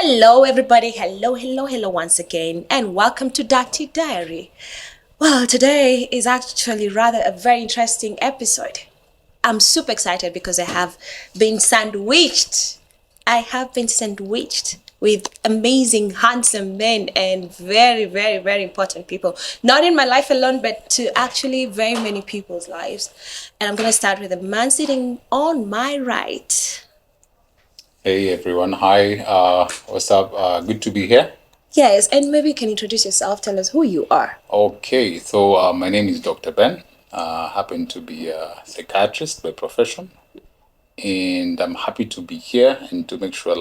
Hello, everybody. Hello once again, and welcome to Dirty Diary. Well, today is actually rather a very interesting episode. I'm super excited because I have been sandwiched. I have been sandwiched with amazing, handsome men and very important people. Not in my life alone, but to actually very many people's lives. And I'm going to start with the man sitting on my right. Hey everyone, hi. What's up? Good to be here. Yes, and maybe you can introduce yourself, tell us who you are. Okay, so my name is Dr. Ben. Happen to be a psychiatrist by profession, and I'm happy to be here and to make sure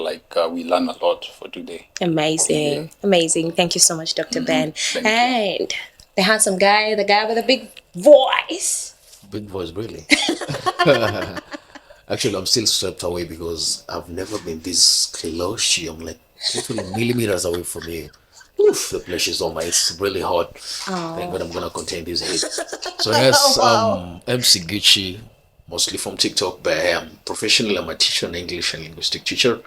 we learn a lot for today. Amazing, amazing. Thank you so much, Dr. Ben. Thank you. And the handsome guy, the guy with a big voice. Big voice, really. Actually, I'm still swept away because I've never been this close to you. I'm like literally millimeters away from you. Oof, the pleasure is on my. It's really hot. Thank God I'm gonna contain this heat. So yes, Wow. MC Gucci, mostly from TikTok, but professionally I'm a teacher, an English and linguistic teacher.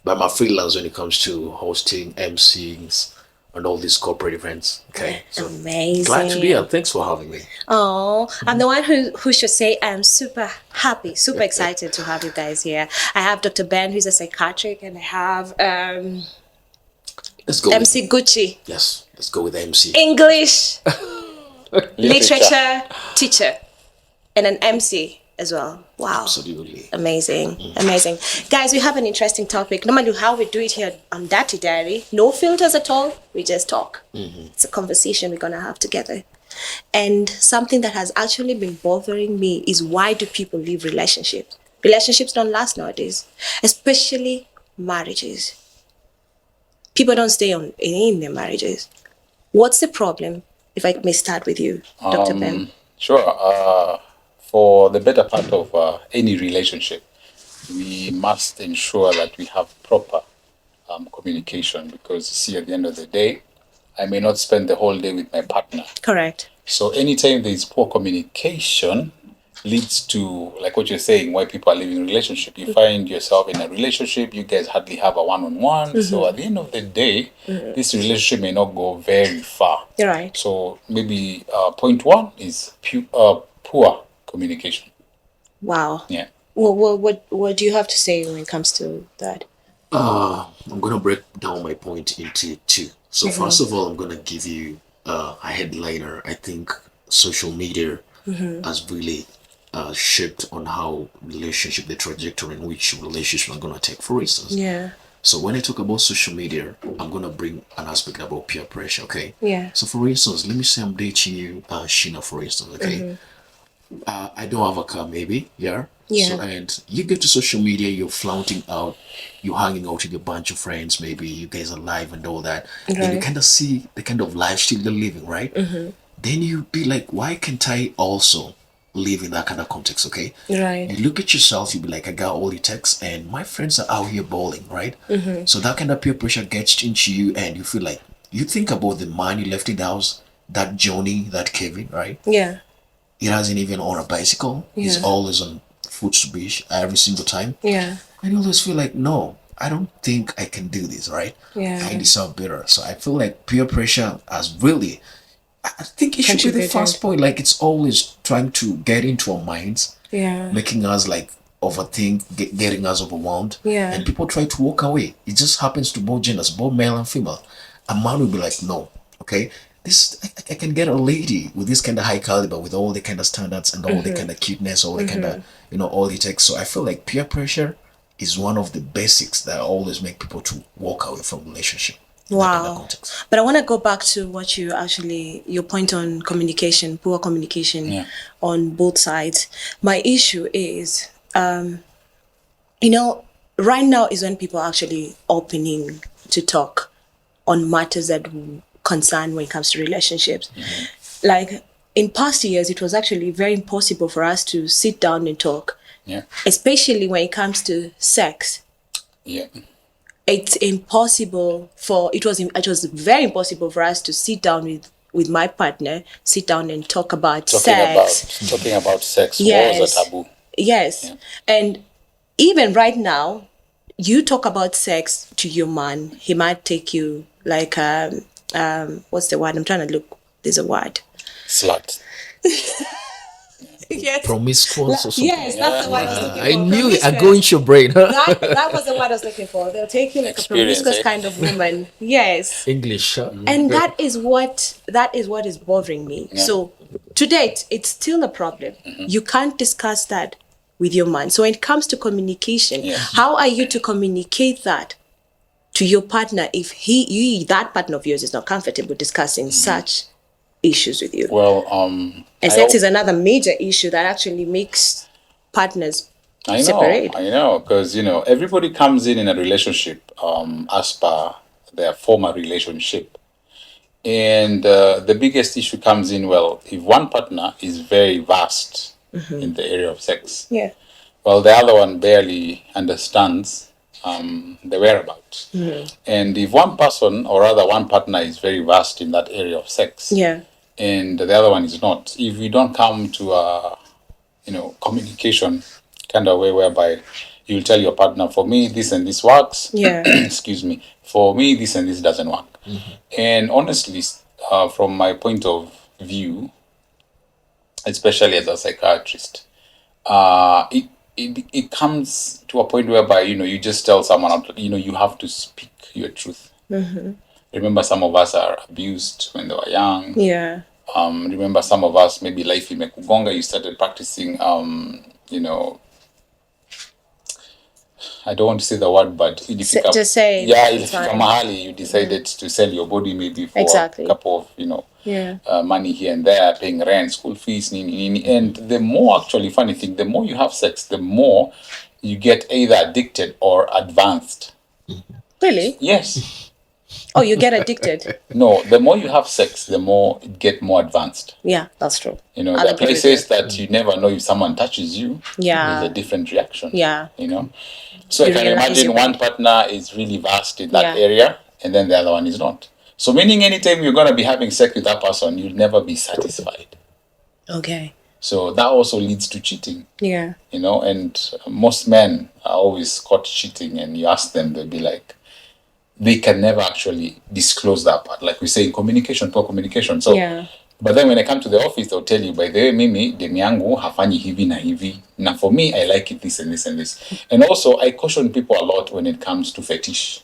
But I'm a freelance when it comes to hosting, MCs, and all these corporate events. Okay, so glad to be here. Amazing. Thanks for having me. Oh, I'm the one who should say I'm super happy, super excited to have you guys here. I have Dr. Ben, who's a psychiatric, and I have Let's go. MC Gucci, Yes, let's go with MC. English Literature. literature teacher, and an MC as well. Wow. Absolutely. Amazing, amazing. Guys, we have an interesting topic. Normally, how we do it here on Dirty Diary, no filters at all. We just talk. It's a conversation we're going to have together. And something that has actually been bothering me is why do people leave relationships? Relationships don't last nowadays, especially marriages. People don't stay in their marriages. What's the problem? If I may start with you, Dr. Ben. Sure. For the better part of any relationship, we must ensure that we have proper communication because, see, at the end of the day, I may not spend the whole day with my partner. Correct. So anytime there is poor communication, leads to, like what you're saying, why people are leaving relationship. You find yourself in a relationship, you guys hardly have a one-on-one. So at the end of the day, this relationship may not go very far. You're right. So maybe point one is poor communication. Wow. Yeah. What do you have to say when it comes to that? I'm gonna break down my point into two. So first of all, I'm gonna give you a headliner. I think social media has really shaped on how relationship, the trajectory in which relationship are gonna take. For instance, Yeah. so when I talk about social media, I'm gonna bring an aspect about peer pressure. Okay. Yeah. So for instance, let me say I'm dating you, Sheena, for instance. Okay. I don't have a car, maybe, yeah. Yeah. So and you get to social media, you're flaunting out, you're hanging out with a bunch of friends, maybe you guys are live and all that. Then you Right. kind of see the kind of lifestyle they're living, right? Then you be like, why can't I also live in that kind of context? Okay. Right. You look at yourself, you be like, I got all it takes, and my friends are out here balling, right? So that kind of peer pressure gets into you, and you feel like you think about the man you left in the house, that Johnny, that Kevin, right? Yeah. He hasn't even on a bicycle. He's Yeah. always on foot to beach every single time. Yeah. And you always feel like, no, I don't think I can do this, right? Yeah. I deserve better. So I feel like peer pressure has really, I think it should be the Contributed. first point. Like it's always trying to get into our minds, Yeah. making us like overthink, getting us overwhelmed. Yeah. And people try to walk away. It just happens to both genders, both male and female. A man will be like, no, okay, this I can get a lady with this kind of high caliber, with all the kind of standards and all the kind of cuteness, all the kind of all it takes. So I feel like peer pressure is one of the basics that always make people to walk away from relationship. In that kind of Wow. context. But I want to go back to what your point on communication, poor communication Yeah. on both sides. My issue is, right now is when people are actually opening to talk on matters that concern when it comes to relationships. Like in past years, it was actually very impossible for us to sit down and talk, Yeah. especially when it comes to sex. Yeah. It was very impossible for us to sit down with my partner, sit down and talk about sex. Talking about sex was Yes. a taboo. Yes. Yeah. And even right now, you talk about sex to your man, he might take you like what's the word? I'm trying to look. There's a word. Slut. Yes. Promiscuous or something. Yes, that's the word I was looking for. I knew it. I Promiscuous. go into your brain. That was the word I was looking for. They'll take you like Experience, a promiscuous eh? kind of woman. Yes. English. And that is what is bothering me. So to date, it's still a problem. You can't discuss that with your man. So when it comes to communication, Yes. how are you to communicate that to your partner if that partner of yours is not comfortable discussing such issues with you? Well, And sex is another major issue that actually makes partners separate. I know, because everybody comes in a relationship as per their former relationship, and the biggest issue comes in. Well, if one partner is very vast in the area of sex, Yeah. well, the other one barely understands the whereabouts. And if one person or rather one partner is very vast in that area of sex, Yeah. and the other one is not, if we don't come to a communication kind of way whereby you'll tell your partner, for me this and this works, Yeah. excuse me, for me this and this doesn't work. And honestly, from my point of view, especially as a psychiatrist, it comes to a point whereby you just tell someone, you have to speak your truth. Remember, some of us are abused when they were young. Yeah. Remember, some of us, maybe life imekugonga, you started practicing, I don't want to say the word, but ilifika, Just say it. yeah, It's ilifika fine. mahali you decided to sell your body maybe for Exactly. a couple of, Yeah. money here and there, paying rent, school fees, nini. And the more, actually, funny thing, the more you have sex, the more you get either addicted or advanced. Really? Yes. Oh, you get addicted. No, the more you have sex, the more it get more advanced. Yeah, that's true. I'll There are agree with places that you never know if someone touches you. Yeah. There's a different reaction. Yeah. So You I can realize imagine you're one partner is really vast in that Yeah. area, and then the other one is not. So meaning anytime you're going to be having sex with that person, you'll never be satisfied. Okay. So that also leads to cheating, Yeah. and most men are always caught cheating, and you ask them, they'll be like, they can never actually disclose that part. Like we say in communication, poor communication. So, Yeah. but then when I come to the office, they'll tell you, by the way, mimi, demu yangu hafanyi hivi na hivi. Now for me, I like it this and this and this. And also, I caution people a lot when it comes to fetish.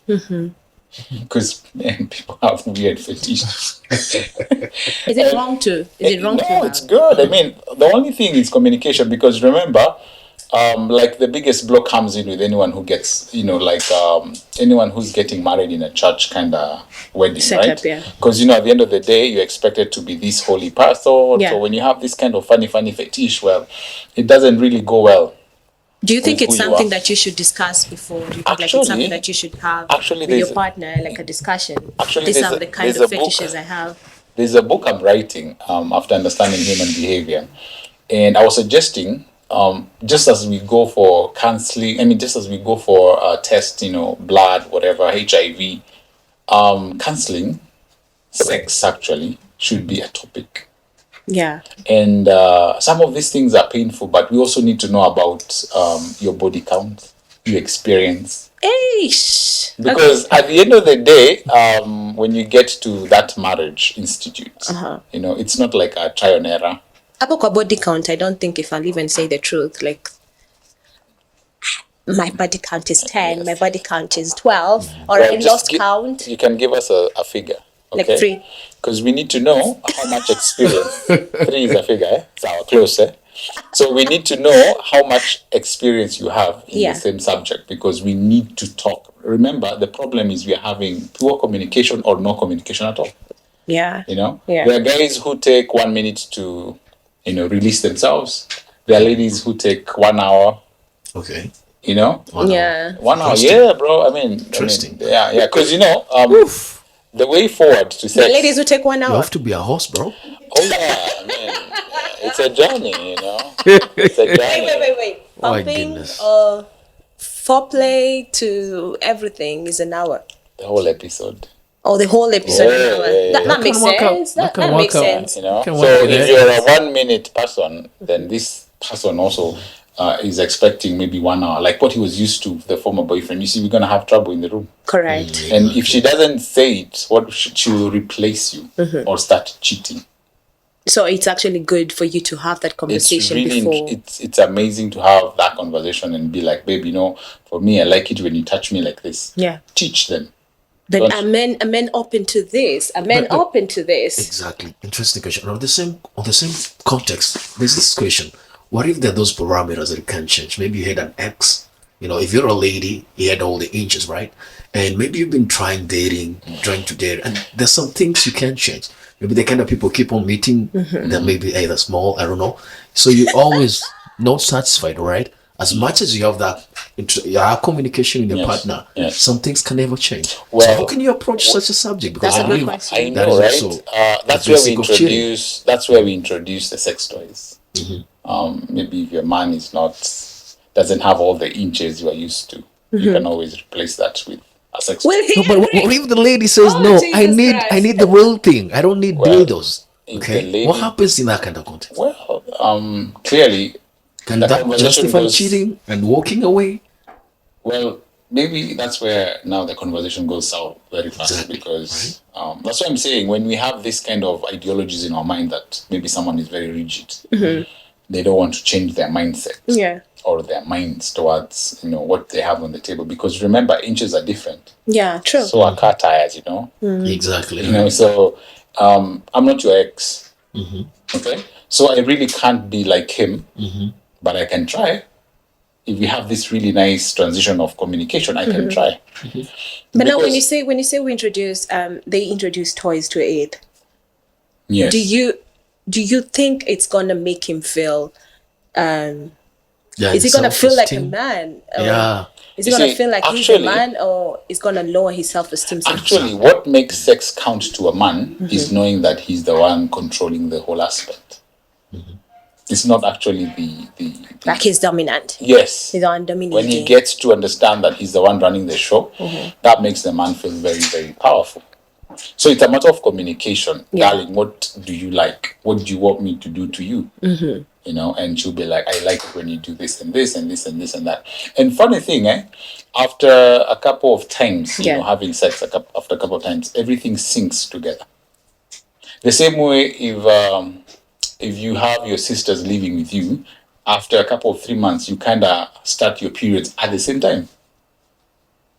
Because people have weird fetishes. Is it wrong to? Is it wrong to? No, it's good. I mean, the only thing is communication, because remember, like the biggest blow comes in with anyone who gets, anyone who's getting married in a church kind of wedding, Setup, right? yeah. Because, at the end of the day, you're expected to be this holy person. Yeah. So when you have this kind of funny fetish, well, it doesn't really go well. Do you think with it's who you something are. that you should discuss before? Do you think Actually- it's something that you should have actually, with your there's a- partner, like a discussion? Actually, These there's are a- the kind there's of a book. fetishes I have. There's a book I'm writing after understanding human behavior, and I was suggesting, just as we go for counseling, just as we go for a test, blood, whatever, HIV, counseling, sex actually should be a topic. Yeah. And some of these things are painful, but we also need to know about your body count, your experience. Eish. Because at the end of the day, when you get to that marriage institute, it's not like a trial and error. Hapo kwa body count, I don't think if I'll even say the truth, like my body count is 10, my body count is 12, or Well, I just lost gi- count, You can give us a figure. like Okay? 3. Because we need to know how much experience. 3 is a figure, eh? It's our close, eh? So we need to know how much experience you have in Yeah. the same subject, because we need to talk. Remember, the problem is we are having poor communication or no communication at all. Yeah. Yeah. Yeah. There are guys who take 1 minute to, release themselves. There are ladies who take 1 hour, Okay. 1 hour. Yeah. 1 hour, Interesting. yeah, bro. Interesting. Yeah. Because, the way forward to sex. The ladies who take 1 You hour. have to be a horse, bro. Oh yeah, it's a journey, It's a journey. Wait. Oh, my Pumping goodness. or foreplay to everything is an hour. The whole episode. Oh, the whole episode Yeah, an hour. yeah, yeah. That That makes can work out. sense. That That can makes work out. sense. Can So work with if that. you're a 1 minute person, then this person also is expecting maybe 1 hour, like what he was used to, the former boyfriend, you see, we're going to have trouble in the room. Correct. And if she doesn't say it, she will replace you or start cheating. So it's actually good for you to have that It's conversation really before. it's amazing to have that conversation and be like, babe, for me, I like it when you touch me like this. Yeah. Teach them. But Don't- are men open to this? Are men But- open to this? Exactly. Interesting question. On the same context, there's this question. What if there are those parameters that you can't change? Maybe you had an ex. If you're a lady, you had all the inches, right? And maybe you've been trying to date, and there's some things you can't change. Maybe the kind of people keep on meeting that maybe either small, I don't know. So you're always not satisfied, right? As much as you have that you have communication with your Yes, partner, yes. some things can never change. So Well, how can you approach such a subject? Because That's a I good believe question. I that know, is right? also That's the where we basic of cheating. introduce the sex toys. Maybe if your man doesn't have all the inches you are used to, you can always replace that with a sex toy. Will he No, but agree? what if the lady says Oh, no? Jesus I Christ. need the real thing. I don't need Well, dildos. if Okay, the lady- what happens in that kind of context? Well, clearly, Can the that conversation justify goes- cheating and walking away? well, maybe that's where now the conversation goes south very fast Exactly, because that's what I'm saying. When we have this kind of ideologies in our mind that maybe someone is very rigid, they don't want to change their mindset. Yeah. Or their minds towards what they have on the table, because remember, inches are different. Yeah, true. So are car tires, Exactly. So I'm not your ex. Okay, so I really can't be like him, but I can try. If we have this really nice transition of communication, I can try. But now, when Because- you say we introduce, they introduce toys to aid. Yes. Do you think it's gonna make him feel? Yeah, Is he gonna feel like a self-esteem. man? Or Yeah. Is he You gonna see, feel like he's a actually- man, or is gonna lower his self-esteem? Actually, what makes sex count to a man is knowing that he's the one controlling the whole aspect. It's not actually the Like he's dominant. yes. He's on dominating. When he gets to understand that he's the one running the show, that makes the man feel very, very powerful. So it's a matter of communication. Yeah. Darling, what do you like? What do you want me to do to you? And she'll be like, I like it when you do this and this and this and this and that. And funny thing, after a couple of times, having sex after a couple of times, everything syncs together. The same way if you have your sisters living with you, after a couple of 3 months, you kind of start your periods at the same time.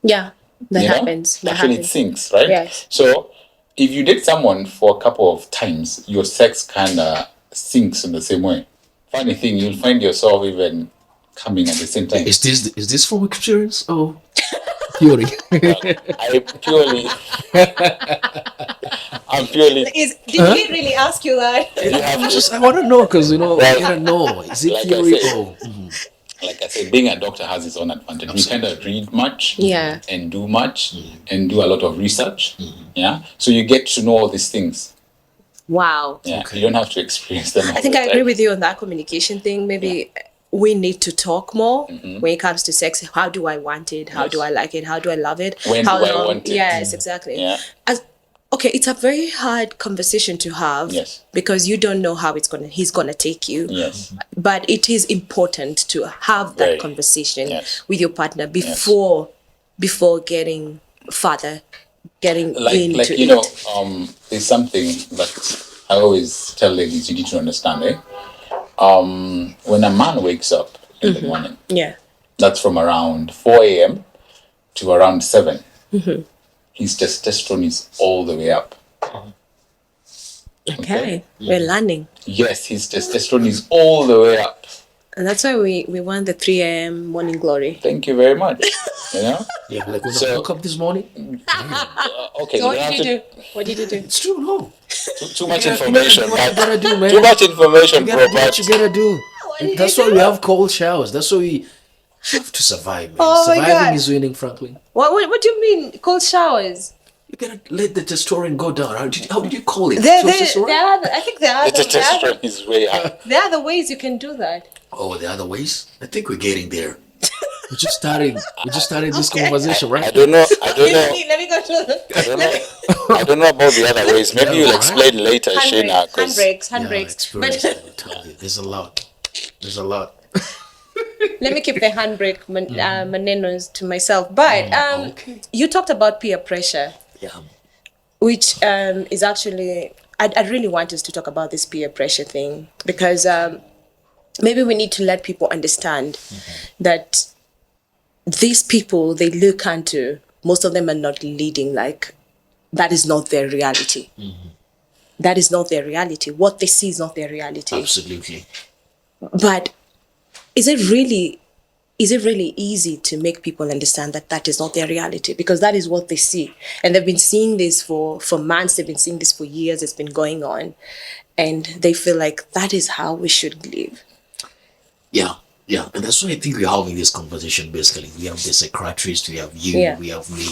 Yeah, that You know? happens. That Actually, happens. it syncs, right? Yes. So if you date someone for a couple of times, your sex kind of syncs in the same way. Funny thing, you'll find yourself even coming at the same time. Is this from experience or theory? I'm purely. Did he really ask you that? I want to know because I gotta know. Is it Like I theory said. or? Like I said, being a doctor has its own advantage. We kind of read much, Yeah. and do much, and do a lot of research. Yeah, so you get to know all these things. Wow. Yeah, you don't have to experience them. I think I agree with you on that communication thing. Maybe we need to talk more when it comes to sex. How do I want it? How do I like it? How do I love it? When How do I want it? Yes, exactly. Yeah. Okay, it's a very hard conversation to have. Yes. Because you don't know how he's gonna take you. Yes. But it is important to have that Very. conversation Yes. with your partner before getting further, getting into it. There's something that I always tell ladies you need to understand. When a man wakes up in the morning, Yeah. that's from around 4 a.m. to around 7. His testosterone is all the way up. Okay. We're learning. Yes, his testosterone is all the way up. And that's why we want the 3 a.m. morning glory. Thank you very much. Yeah, like when So- I woke up this morning. Okay, So you don't have to- What did you do? It's true, no. too much information. What you gotta do, man? Too much information, You bro. gotta do what you gotta do. That's why we have cold showers. That's why we have to survive, man. Oh my God. Surviving is winning, Franklin. What do you mean cold showers? You gotta let the testosterone go down. How did you call it? There Testosterone? are, I think there are, The testosterone is way up. there are the ways you can do that. Oh, the other ways? I think we're getting there. We just started this conversation, I right? don't know. Let me go through I don't know about the other ways. Maybe you'll explain later, Shayna. 'cause- handbrakes. Yeah, But experience, I will tell you. There's a lot. let me keep the handbrake manenos to myself. But Okay. you talked about peer pressure, Yeah. which is actually, I really want us to talk about this peer pressure thing because maybe we need to let people understand that these people they look unto, most of them are not leading like that is not their reality. That is not their reality. What they see is not their reality. Absolutely. But is it really easy to make people understand that that is not their reality, because that is what they see, and they've been seeing this for months, they've been seeing this for years, it's been going on, and they feel like that is how we should live. Yeah. Yeah. And that's why I think we're having this conversation basically. We have the psychiatrist, we have you, Yeah. we have me.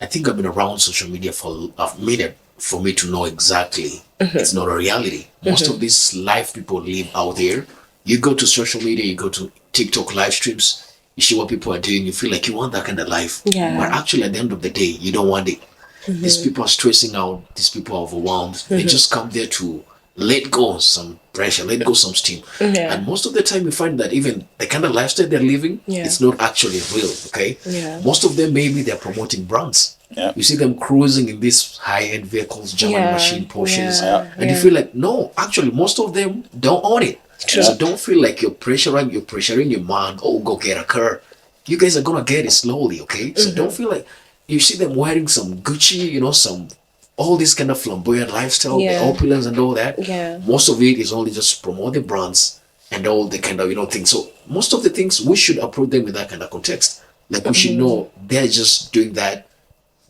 I think I've been around social media for a minute for me to know exactly it's not a reality. Most of this life people live out there, you go to social media, you go to TikTok live streams, you see what people are doing, you feel like you want that kind of life. Yeah. But actually, at the end of the day, you don't want it. These people are stressing out, these people are overwhelmed. They just come there to let go some pressure, let go some steam. Yeah. And most of the time, you find that even the kind of lifestyle they're living, Yeah. it's not actually real, okay? Yeah. Most of them, maybe they're promoting brands. Yeah. You see them cruising in these high-end vehicles, German Yeah, machine Porsches, yeah, and yeah. you feel like, no, actually, most of them don't own it. True. So don't feel like you're pressuring your man, oh, go get a car. You guys are gonna get it slowly, okay? So don't feel like you see them wearing some Gucci, some all this kind of flamboyant lifestyle, Yeah. the opulence and all that. Yeah. Most of it is only just promote the brands and all the kind of things. So most of the things we should approach them with that kind of context. Like we should know they're just doing that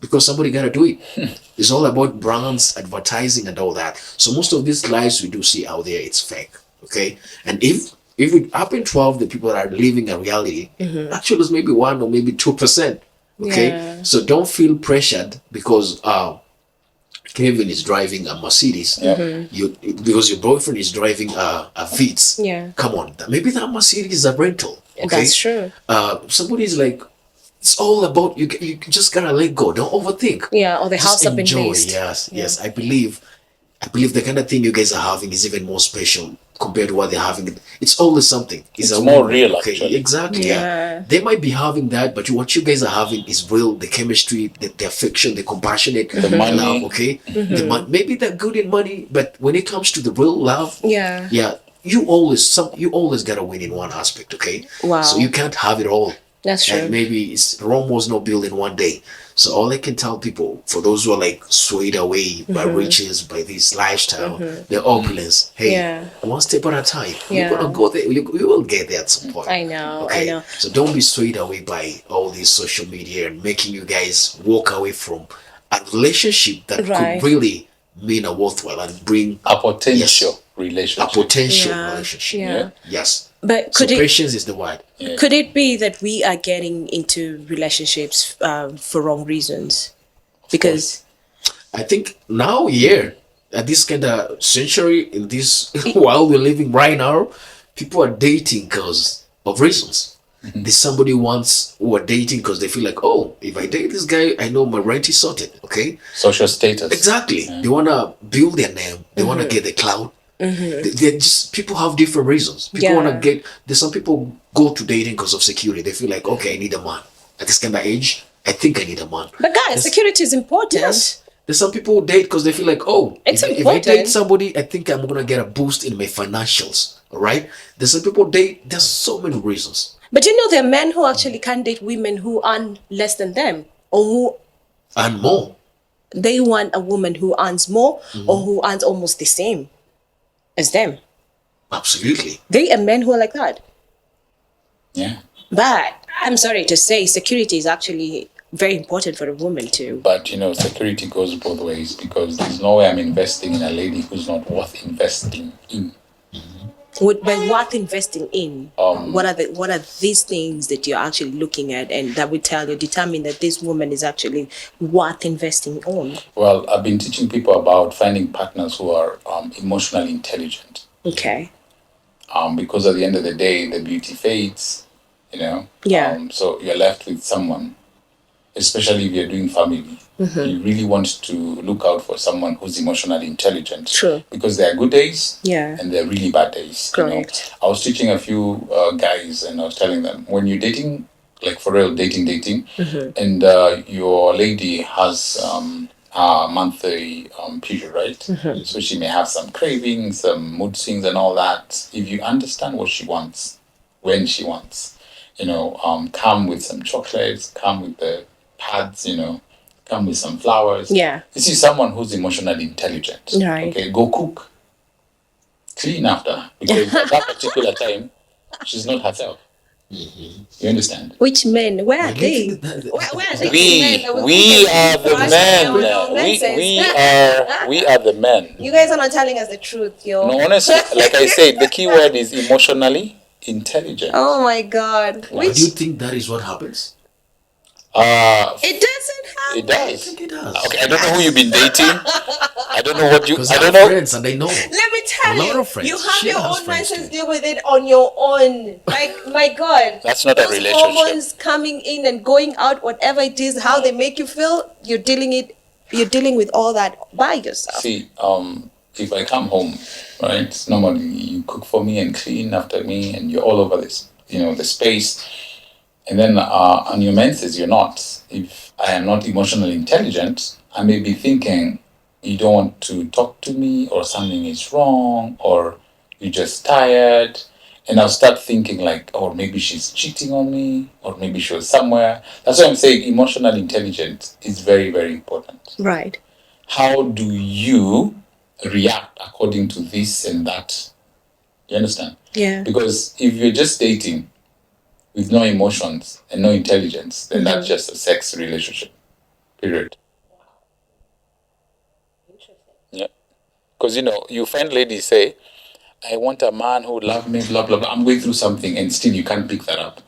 because somebody gotta do it. It's all about brands, advertising, and all that. So most of these lives we do see out there, it's fake. Okay, and if it happen to have the people that are living a reality, actually it's maybe 1 or maybe 2%. Okay, Yeah. so don't feel pressured because Kevin is driving a Mercedes. Because your boyfriend is driving a Vitz. Yeah. Come on, maybe that Mercedes is a rental. Okay, That's true. Somebody is like, it's all about you. You just gotta let go. Don't overthink. Yeah, or the Just house up in enjoy. based. Yes. I believe the kind of thing you guys are having is even more special compared to what they're having. It's always something. It's more real, actually. Exactly. Yeah. Yeah. They might be having that, but what you guys are having is real. The chemistry, the affection, the compassionate, the money. love. Okay. Maybe they're good in money, but when it comes to the real love, Yeah. you always gotta win in one aspect. Okay. Wow. So you can't have it all. That's true. And maybe Rome was not built in one day. So all I can tell people, for those who are like swayed away by riches, by this lifestyle, the opulence, hey, Yeah. one step at a time. Yeah. You're gonna go there. You will get there at some point. I know, Okay? I know. So don't be swayed away by all this social media and making you guys walk away from a relationship that Right. could really mean a worthwhile and bring A potential a relationship. potential Yeah. relationship. Yeah. Yes. But So could it patience is the word. could it be that we are getting into relationships for wrong reasons? Because I think now, at this kind of century, in this while we're living right now, people are dating because of reasons. There's somebody who are dating because they feel like, oh, if I date this guy, I know my rent is sorted. Okay, Social status. exactly. They wanna build their name. They wanna get the clout. They're just people have different reasons. People wanna Yeah. get. There's some people go to dating because of security. They feel like, okay, I need a man at this kind of age. I think I need a man. but guys, security is important. Yes. There's some people who date because they feel like, oh, It's if I important. date somebody, I think I'm gonna get a boost in my financials. All right. There's some people date. There's so many reasons. But you know, there are men who actually can't date women who earn less than them, or who And more. they want a woman who earns more or who earns almost the same as them. Absolutely. They are men who are like that. Yeah. But I'm sorry to say, security is actually very important for a woman too. But security goes both ways, because there's no way I'm investing in a lady who's not worth investing in. By worth investing in, what are these things that you're actually looking at and that will determine that this woman is actually worth investing on? Well, I've been teaching people about finding partners who are emotionally intelligent. Okay. Because at the end of the day, the beauty fades, Yeah. So you're left with someone, especially if you're doing family. you really want to look out for someone who's emotionally intelligent. True. Because there are good days Yeah. and there are really bad days. you know. Correct. I was teaching a few guys and I was telling them, when you're dating, like for real, dating, and your lady has a monthly period, right? So she may have some cravings, some mood swings and all that. If you understand what she wants, when she wants, come with some chocolates, come with the pads, come with some flowers. Yeah. This is someone who's emotionally intelligent. Right. Okay, go cook, clean after her, because at that particular time, she's not herself. You understand? Which men? Where are Like, they? look at that- Where are they? We are the men. We are the men. You guys are not telling us the truth, yo. No, honestly, like I said, the key word is emotionally intelligent. Oh my God. Why do you think that is what happens? It doesn't happen. It I does. think it does. Okay, I don't know who you've been dating. I don't know what you. Because I I don't have know. friends and they know. Let me tell A lot you, of friends. you have She your has own friends nonsense. too. Deal with it on your own. Like, my God. That's not a Those relationship. hormones coming in and going out, whatever it is, how they make you feel, you're dealing with all that by yourself. See, if I come home, right, normally you cook for me and clean after me, and you're all over this, the space. And then on your menses, you're not. If I am not emotionally intelligent, I may be thinking you don't want to talk to me, or something is wrong, or you're just tired. And I'll start thinking like, or maybe she's cheating on me, or maybe she was somewhere. That's why I'm saying emotional intelligence is very, very important. Right. How do you react according to this and that? You understand? Yeah. Because if you're just dating with no emotions and no intelligence, then that's just a sex relationship. Period. Yeah. Because you find ladies say, I want a man who love me, blah blah blah. I'm going through something and still you can't pick that up.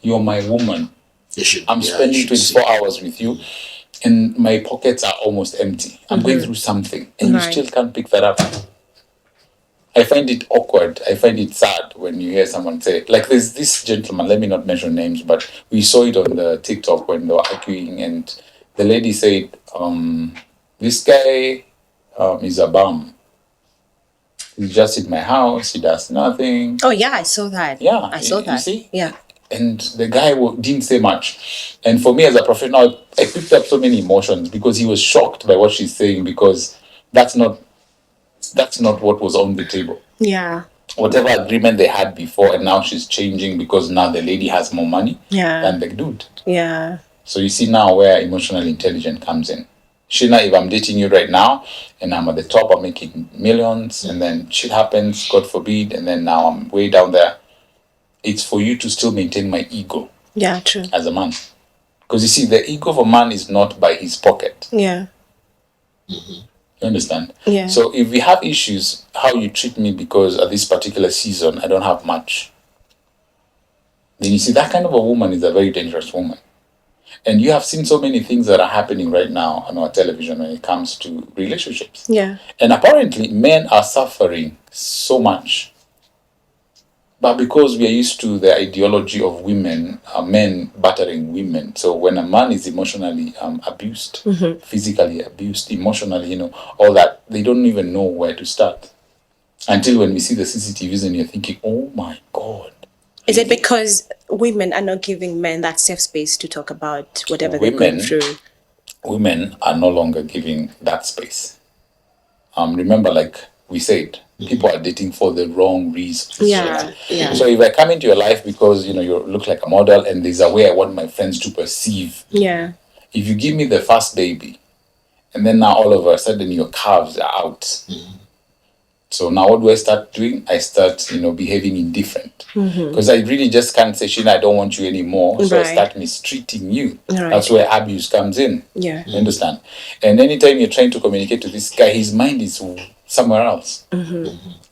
You're my woman. You should. I'm yeah, spending you should 24 hours with you and my pockets are almost empty. I'm going through something and you Right. still can't pick that up. I find it awkward. I find it sad when you hear someone say, like there's this gentleman, let me not mention names, but we saw it on the TikTok when they were arguing and the lady said, this guy is a bum. He's just in my house, he does nothing. Oh yeah, I saw that. Yeah, I saw you that. see? Yeah. And the guy didn't say much. And for me as a professional, I picked up so many emotions because he was shocked by what she's saying, because that's not what was on the table. Yeah. Whatever agreement they had before, and now she's changing because now the lady has more money Yeah. than the dude. Yeah. So you see now where emotional intelligence comes in. Sheena, if I'm dating you right now and I'm at the top, I'm making millions, and then shit happens, God forbid, and then now I'm way down there, it's for you to still maintain my ego Yeah. True. as a man. Because you see, the ego of a man is not by his pocket. Yeah. You understand? Yeah. So if we have issues, how you treat me because at this particular season I don't have much, then you see that kind of a woman is a very dangerous woman. And you have seen so many things that are happening right now on our television when it comes to relationships. Yeah. And apparently men are suffering so much. But because we are used to the ideology of women, men battering women. So when a man is emotionally abused, physically abused, emotionally, all that, they don't even know where to start. Until when we see the CCTVs and you're thinking, oh my God. Is it because women are not giving men that safe space to talk about whatever they're going Women- through? Women are no longer giving that space. Remember, like we said, people are dating for the wrong reasons. Yeah. Yeah. So if I come into your life because you look like a model and there's a way I want my friends to perceive, Yeah. if you give me the first baby and then now all of a sudden your calves are out, so now what do I start doing? I start behaving indifferent, because I really just can't say, Sheena, I don't want you anymore, so I Right. start mistreating you. Right. That's where abuse comes in. Yeah. You understand? And anytime you're trying to communicate to this guy, his mind is somewhere else.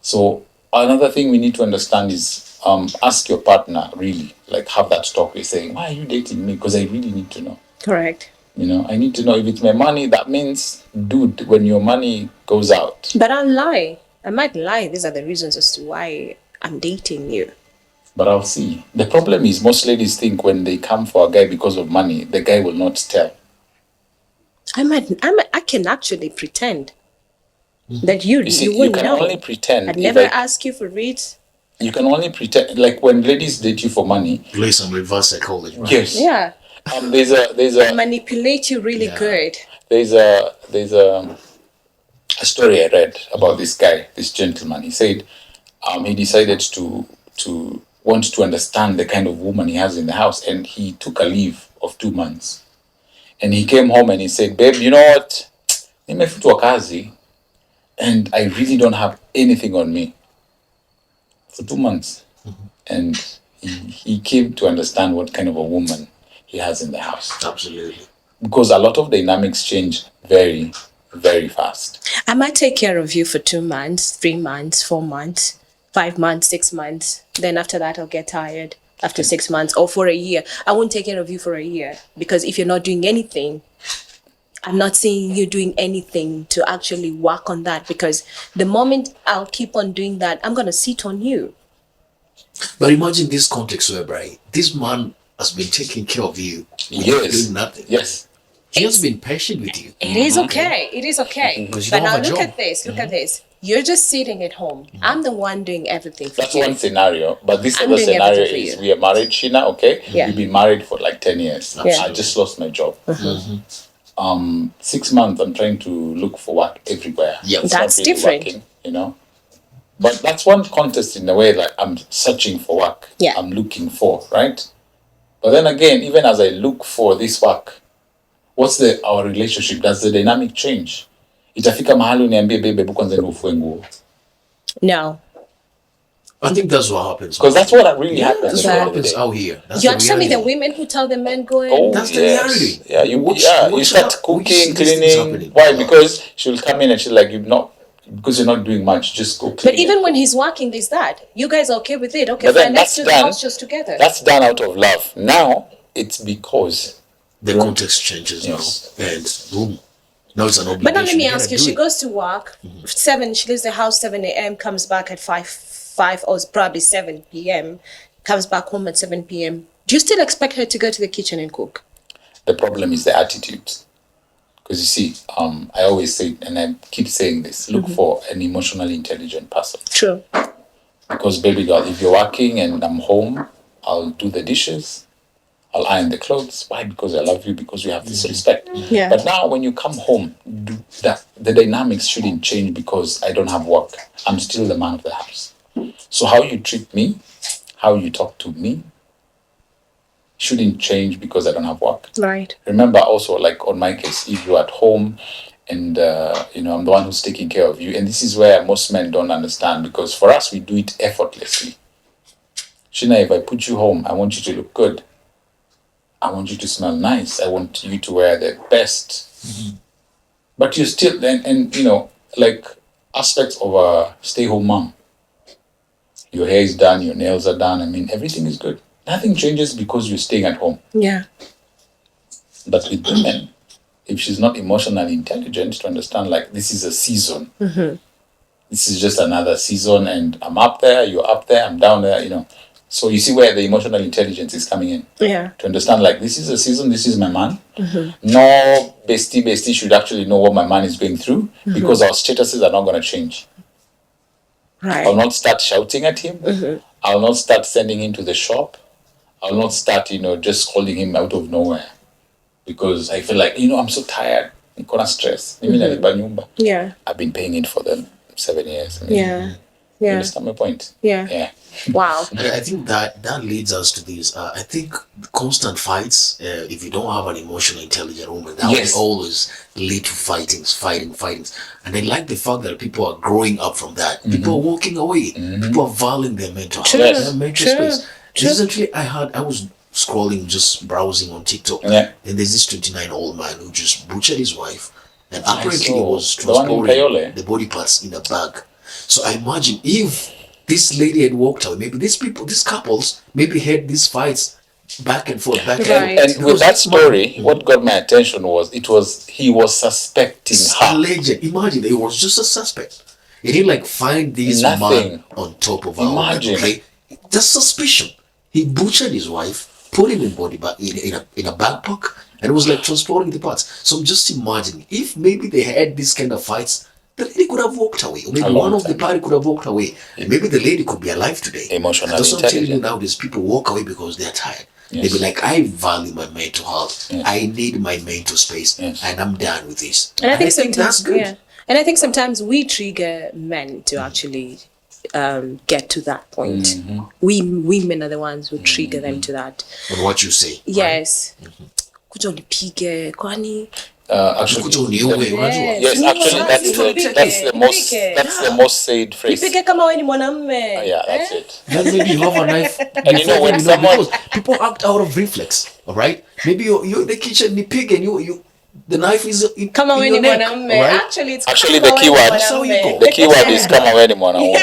So another thing we need to understand is ask your partner, really, like have that talk. You're saying, why are you dating me? Because I really need to know. Correct. I need to know if it's my money. That means, dude, when your money goes out. But I'll lie. I might lie. These are the reasons as to why I'm dating you. But I'll see. The problem is most ladies think when they come for a guy because of money, the guy will not tell. I can actually pretend that you You see, you you wouldn't can know. only pretend. I'd if never I- ask you for it. You can only pretend. Like when ladies date you for money. Play some reverse psychology, right? Yes. Yeah, There's and a manipulate you really Yeah. good. there's a story I read about this guy, this gentleman. He said he decided to want to understand the kind of woman he has in the house, and he took a leave of 2 months. And he came home and he said, "Babe, you know what? Nimefutwa kazi, and I really don't have anything on me for 2 months." And he came to understand what kind of a woman he has in the house, Absolutely. because a lot of dynamics change very, very fast. I might take care of you for 2 months, 3 months, 4 months, 5 months, 6 months. Then after that, I'll get tired. After 6 months or for a year, I won't take care of you for a year, because if you're not doing anything, I'm not seeing you doing anything to actually work on that, because the moment I'll keep on doing that, I'm going to sit on you. But imagine this context whereby this man has been taking care of you. You're Yes. doing nothing. Yes. He has been patient with you. It is okay. It is okay. Because you But don't now have a look job. at this. Look at this. You're just sitting at home. I'm the one doing everything for That's you. one scenario. But this I'm other doing scenario everything for is you. we are married, Sheena, okay? Yeah. We've been married for like 10 years. Yeah. I just lost my job. 6 months, I'm trying to look for work everywhere. Yeah. It's That's not really different. working, you know? But that's one contest in a way, like I'm searching for work. Yeah. I'm looking for, right? But then again, even as I look for this work, what's our relationship? Does the dynamic change? Itafika mahali uniambie babe, hebu kwanza nifue nguo. No. I think that's what happens. Because that's what really Yeah, happens. that's at what the end of the happens day. out here. That's You the understand me? The reality. women who tell the men go in. Oh, That's the yes. reality. Yeah, you Watch- you watch start out. We see cooking, these things cleaning. happening. Why? Yeah. Because she'll come in and she's like, because you're not doing much, just go clean. But even when he's working, there's that. You guys are okay with it? Okay, But then fine. Let's that's do the done. house just together. That's done out of love. Now it's because The context changes Yes. now. And boom. Now it's an obligation. But now let me gotta ask you, do she it. goes to work, 7, she leaves the house 7 a.m., comes back at 5 or probably 7 p.m., comes back home at 7 p.m. Do you still expect her to go to the kitchen and cook? the problem is the attitude. Because you see, I always say, and I keep saying this, look for an emotionally intelligent person. True. Because baby girl, if you're working and I'm home, I'll do the dishes, I'll iron the clothes. Why? Because I love you, because we have this respect. Yeah. But now when you come home, the dynamics shouldn't change because I don't have work. I'm still the man of the house. So how you treat me, how you talk to me, shouldn't change because I don't have work. Right. Remember also, like on my case, if you're at home and I'm the one who's taking care of you, and this is where most men don't understand, because for us we do it effortlessly. Sheena, if I put you home, I want you to look good. I want you to smell nice. I want you to wear the best. But you still, and like aspects of a stay-home mom. Your hair is done, your nails are done. I mean, everything is good. Nothing changes because you're staying at home. Yeah. But with women, if she's not emotionally intelligent to understand, like, this is a season. This is just another season, and I'm up there, you're up there, I'm down there, So you see where the emotional intelligence is coming in. Yeah. To understand, like, this is a season, this is my man. No bestie should actually know what my man is going through, because our statuses are not going to change. I'll Right. not start shouting at him. I'll not start sending him to the shop. I'll not start, just calling him out of nowhere. Because I feel like, I'm so tired. Niko na stress. Mimi nalipa nyumba. Yeah. I've been paying it for them 7 years. I mean, Yeah. You Yeah. understand my point? Yeah. Yeah. Wow. I think that leads us to this. I think constant fights, if you don't have an emotional intelligent woman, that Yes. will always lead to fighting. And I like the fact that people are growing up from that. People are walking away. People are valuing their mental True. health, their mental True. space. True. Recently, I was scrolling, just browsing on TikTok, Yeah. and there's this 29-old man who just butchered his wife, and apparently saw. was The one in transporting Kayole. the body parts in a bag. So I imagine if this lady had walked away, maybe these couples, maybe had these fights back and forth. Right. And with that story, what got my attention was he was suspecting It's her. alleged. Imagine it was just a suspect. He didn't like find this Nothing. man on top of our Imagine. okay? Just suspicion. He butchered his wife, put him in body bag in a backpack, And it was like transporting the parts. So I'm just imagining if maybe they had these kind of fights, the lady could have walked away, or maybe long one of the time. party could have walked away, and maybe the lady could be alive today. Emotional And that's what I'm telling you intelligence. nowadays. People walk away because they're tired. Yes. They be like, I value my mental health. Yes. I need my mental space, Yes. and I'm done with this. And I think that's sometimes, good. yeah. And I think sometimes we trigger men to actually get to that point. Mm-hmm. We women are the ones who trigger them to that. But what you say, Yes. Kuja unipige, kwani? Actually, Kuja uniue, unajua. yes, actually, that's the most said phrase. Nipige kama wewe ni mwanamume. Yeah, that's it. Then maybe you have a knife. And you know when someone- because people act out of reflex, all right? Maybe you're in the kitchen, you pig, and the knife is in, Kama in wewe your ni neck, mwanamume. all right? Actually, it's Actually, kama the wewe ni keyword- That's how you mwanamume. go. The keyword is kama wewe ni mwanaume.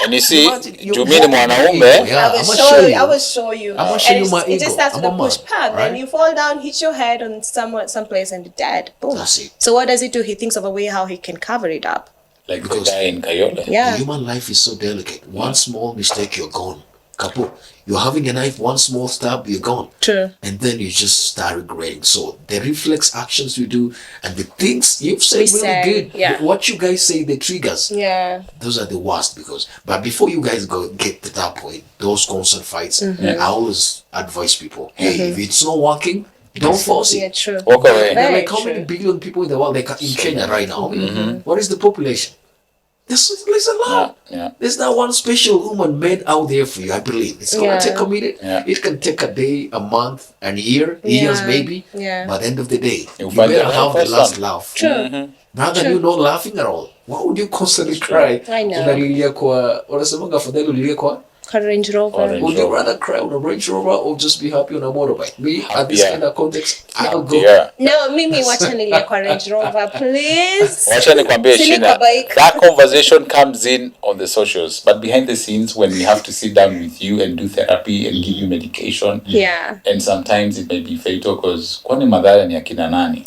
And you see, Imagine you- juu mimi ni mwanaume, Yeah, I will I'ma show show you. you. I will show you. I'ma show And you my it just ego. starts with I'm a a push man, pad, right? and you fall down, hit your head on someplace, and you're dead. Boom. That's it. So what does he do? He thinks of a way how he can cover it up. like the Because- guy in Kayole. Yeah. The human life is so delicate. One small mistake, you're gone. Kaput. You're having a knife, one small stab, you're gone. True. And then you just start regretting. So the reflex actions we do and the things you've said We really say, good. yeah. What you guys say, the triggers. Yeah. Those are the worst because. But before you guys get to that point, those constant fights, I always advise people: hey, if it's not working, don't force Yeah, it. true. Walk away. There are Very like how many true. billion people in the world? Like in Kenya right now, what is the population? There's a lot. Yeah. There's not one special woman made out there for you. I believe it's gonna Yeah. take a minute. Yeah. It can take a day, a month, an year, years Yeah. maybe. Yeah. But at the end of the day, You'll you find better the right have the person. last laugh. True. Rather than you not laughing at all. Why would you constantly cry? I know. Unalilia kwa unasemanga afadhali ulilie kwa? Ka Range Rover. Orange. Would you rather cry on a Range Rover or just be happy on a motorbike? Me, at this Happier. kind of context, I'll go. Yeah. No, mimi wacha nilie kwa Range Rover, please. Wacha nikwambie Sini Shina, kwa bike. that conversation comes in on the socials, but behind the scenes when we have to sit down with you and do therapy and give you medication, Yeah. and sometimes it may be fatal because kwani madhara ni akina nani?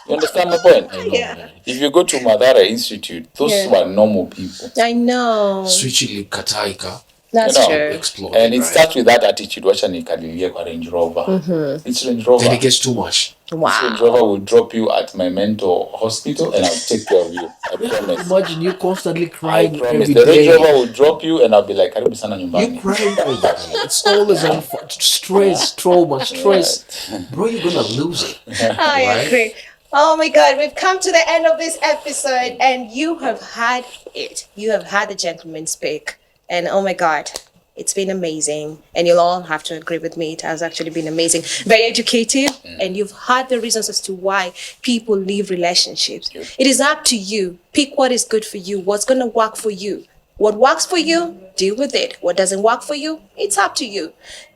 You understand my point? Yeah. If you go to Madhara Institute, those Yeah. were normal people. I know. Switch ilikataika. That's You know, true. Explode. And it right? starts with that attitude, wacha nikalilie kwa Range Rover. It's Range Rover. Then it gets too much. This Wow. Range Rover will drop you at my mental hospital and I'll take care of you. I promise. Imagine you constantly I crying promise. every The Range day. Rover will drop you and I'll be like, karibu sana You nyumbani. crying every day. It's always on stress, trauma, stress. Bro, you're gonna lose it. I Right? agree. Oh my God, we've come to the end of this episode and you have had it. You have had the gentleman speak. And oh my God, it's been amazing. And you'll all have to agree with me. It has actually been amazing. Very educative. And you've heard the reasons as to why people leave relationships. It is up to you. Pick what is good for you, what's going to work for you. What works for you, deal with it. What doesn't work for you, it's up to you.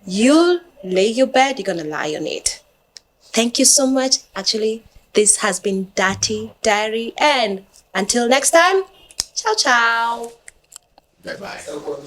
You'll lay your bed, you're going to lie on it. Thank you so much. Actually, this has been Dirty Diary. And until next time, ciao, ciao. Bye bye.